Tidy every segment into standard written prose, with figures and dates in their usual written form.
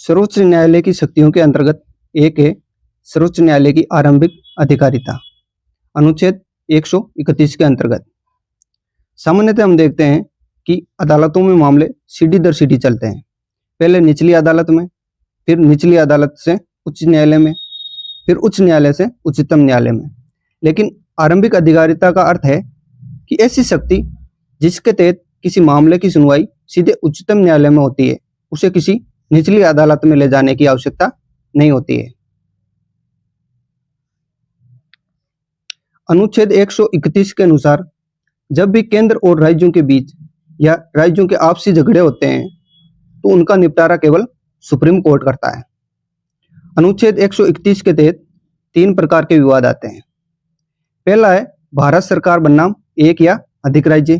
सर्वोच्च न्यायालय की शक्तियों के अंतर्गत एक है सर्वोच्च न्यायालय की आरंभिक अधिकारिता। अनुच्छेद 131 के अंतर्गत सामान्यतः हम देखते हैं कि अदालतों में मामले सीढ़ी दर सीढ़ी चलते हैं। पहले निचली अदालत में, फिर निचली अदालत से उच्च न्यायालय में, फिर उच्च न्यायालय से उच्चतम न्यायालय में। लेकिन आरंभिक अधिकारिता का अर्थ है कि ऐसी शक्ति जिसके तहत किसी मामले की सुनवाई सीधे उच्चतम न्यायालय में होती है, उसे किसी निचली अदालत में ले जाने की आवश्यकता नहीं होती है। अनुच्छेद 131 के अनुसार जब भी केंद्र और राज्यों के बीच या राज्यों के आपसी झगड़े होते हैं तो उनका निपटारा केवल सुप्रीम कोर्ट करता है। अनुच्छेद 131 के तहत 3 प्रकार के विवाद आते हैं। पहला है भारत सरकार बनाम एक या अधिक राज्य।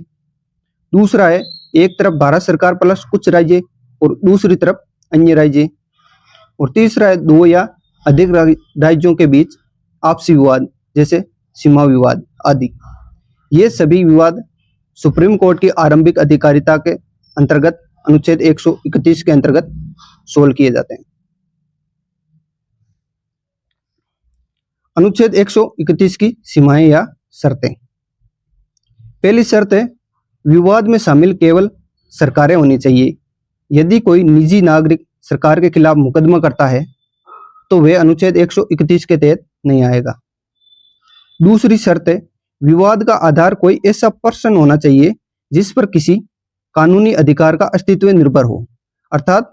दूसरा है एक तरफ भारत सरकार प्लस कुछ राज्य और दूसरी तरफ अन्य राज्य। और तीसरा है 2 या अधिक राज्यों के बीच आपसी विवाद जैसे सीमा विवाद आदि। ये सभी विवाद सुप्रीम कोर्ट की आरंभिक अधिकारिता के अंतर्गत अनुच्छेद 131 के अंतर्गत सोल्व किए जाते हैं। अनुच्छेद 131 की सीमाएं या शर्तें। पहली शर्त है विवाद में शामिल केवल सरकारें होनी चाहिए। यदि कोई निजी नागरिक सरकार के खिलाफ मुकदमा करता है तो वह अनुच्छेद 131 के तहत नहीं आएगा। दूसरी शर्त है विवाद का आधार कोई ऐसा पर्सन होना चाहिए जिस पर किसी कानूनी अधिकार का अस्तित्व निर्भर हो, अर्थात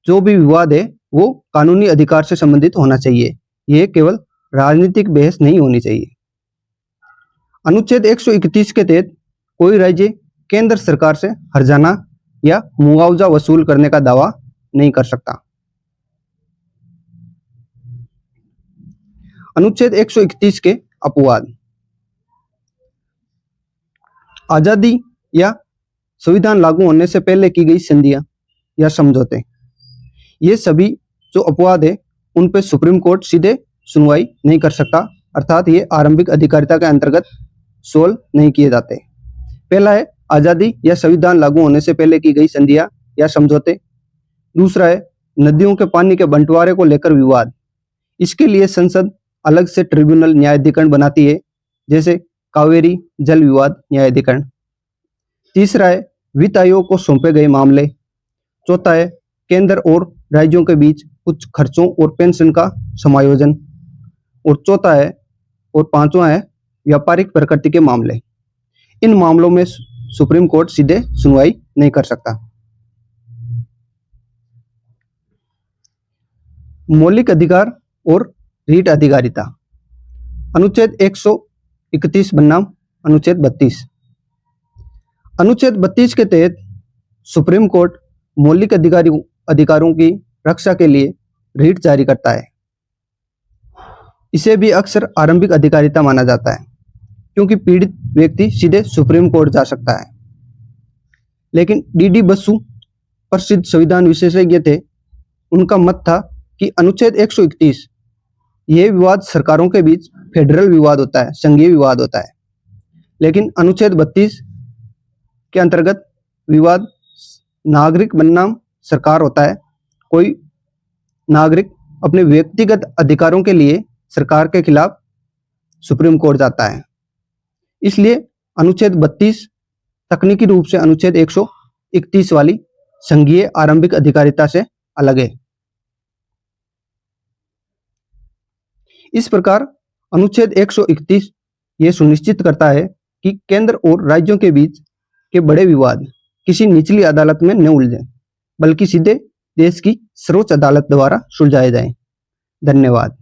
जो भी विवाद है वो कानूनी अधिकार से संबंधित होना चाहिए। यह केवल राजनीतिक बहस नहीं होनी चाहिए। अनुच्छेद 131 के तहत कोई राज्य केंद्र सरकार से हर्जाना या मुआवजा वसूल करने का दावा नहीं कर सकता। अनुच्छेद 131 के अपवाद। आजादी या संविधान लागू होने से पहले की गई संधियां या समझौते, ये सभी जो अपवाद है उन पे सुप्रीम कोर्ट सीधे सुनवाई नहीं कर सकता, अर्थात ये आरंभिक अधिकारिता के अंतर्गत सोल्व नहीं किए जाते। पहला है आजादी या संविधान लागू होने से पहले की गई संधियां या समझौते। दूसरा है नदियों के पानी के बंटवारे को लेकर विवाद। इसके लिए संसद अलग से ट्रिब्यूनल न्यायाधिकरण बनाती है, जैसे कावेरी जल विवाद न्यायाधिकरण। तीसरा है वित्त आयोग को सौंपे गए मामले। चौथा है केंद्र और राज्यों के बीच कुछ खर्चों और पेंशन का समायोजन। और चौथा है और पांचवा है व्यापारिक प्रकृति के मामले। इन मामलों में सुप्रीम कोर्ट सीधे सुनवाई नहीं कर सकता। मौलिक अधिकार और रीट अधिकारिता। अनुच्छेद 131 बनाम अनुच्छेद 32। अनुच्छेद 32 के तहत सुप्रीम कोर्ट मौलिक अधिकारों की रक्षा के लिए रीट जारी करता है। इसे भी अक्सर आरंभिक अधिकारिता माना जाता है क्योंकि पीड़ित व्यक्ति सीधे सुप्रीम कोर्ट जा सकता है। लेकिन डी बसु प्रसिद्ध संविधान विशेषज्ञ थे, उनका मत था कि अनुच्छेद 131 यह विवाद सरकारों के बीच फेडरल विवाद होता है, संघीय विवाद होता है। लेकिन अनुच्छेद 32 के अंतर्गत विवाद नागरिक बनाम सरकार होता है। कोई नागरिक अपने व्यक्तिगत अधिकारों के लिए सरकार के खिलाफ सुप्रीम कोर्ट जाता है। इसलिए अनुच्छेद 32 तकनीकी रूप से अनुच्छेद 131 वाली संघीय आरंभिक अधिकारिता से अलग है। इस प्रकार अनुच्छेद 131 यह सुनिश्चित करता है कि केंद्र और राज्यों के बीच के बड़े विवाद किसी निचली अदालत में न उलझे, बल्कि सीधे देश की सर्वोच्च अदालत द्वारा सुलझाए जाएं। धन्यवाद।